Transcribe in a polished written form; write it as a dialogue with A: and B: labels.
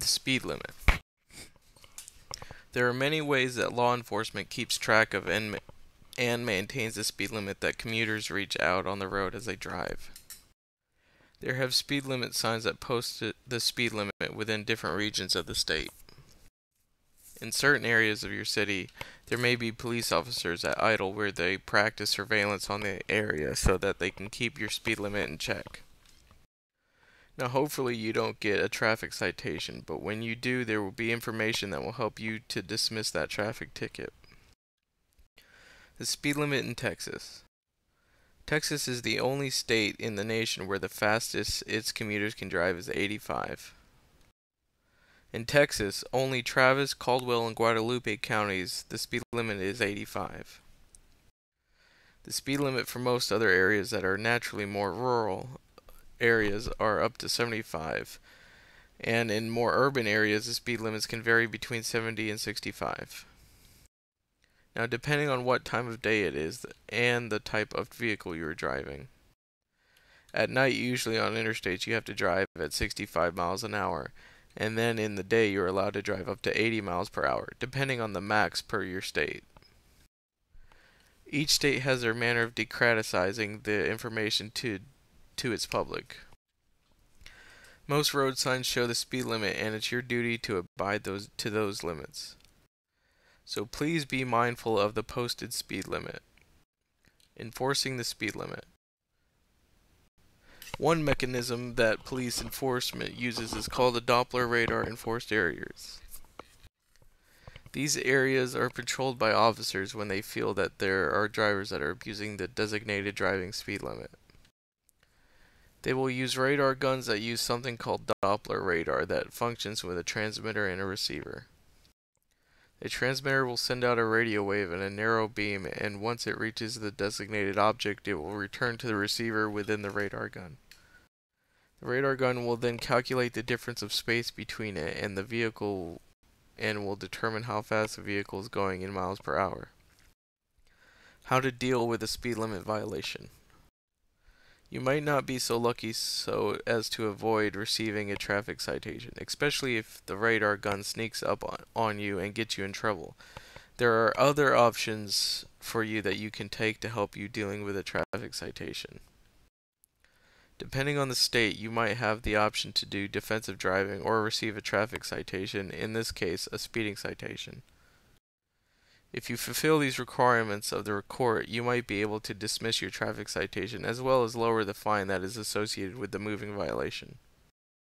A: The speed limit. There are many ways that law enforcement keeps track of and maintains the speed limit that commuters reach out on the road as they drive. There have speed limit signs that post the speed limit within different regions of the state. In certain areas of your city, there may be police officers at idle where they practice surveillance on the area so that they can keep your speed limit in check. Now, hopefully you don't get a traffic citation, but when you do, there will be information that will help you to dismiss that traffic ticket. The speed limit in Texas. Texas is the only state in the nation where the fastest its commuters can drive is 85. In Texas, only Travis, Caldwell, and Guadalupe counties, the speed limit is 85. The speed limit for most other areas that are naturally more rural areas are up to 75, and in more urban areas, the speed limits can vary between 70 and 65. Now, depending on what time of day it is and the type of vehicle you are driving. At night, usually on interstates, you have to drive at 65 miles an hour, and then in the day you're allowed to drive up to 80 miles per hour, depending on the max per your state. Each state has their manner of democratizing the information to its public. Most road signs show the speed limit, and it's your duty to abide to those limits. So please be mindful of the posted speed limit. Enforcing the speed limit. One mechanism that police enforcement uses is called the Doppler radar enforced areas. These areas are patrolled by officers when they feel that there are drivers that are abusing the designated driving speed limit. They will use radar guns that use something called Doppler radar that functions with a transmitter and a receiver. The transmitter will send out a radio wave and a narrow beam, and once it reaches the designated object, it will return to the receiver within the radar gun. The radar gun will then calculate the difference of space between it and the vehicle and will determine how fast the vehicle is going in miles per hour. How to deal with a speed limit violation. You might not be so lucky so as to avoid receiving a traffic citation, especially if the radar gun sneaks up on you and gets you in trouble. There are other options for you that you can take to help you dealing with a traffic citation. Depending on the state, you might have the option to do defensive driving or receive a traffic citation, in this case, a speeding citation. If you fulfill these requirements of the court, you might be able to dismiss your traffic citation as well as lower the fine that is associated with the moving violation.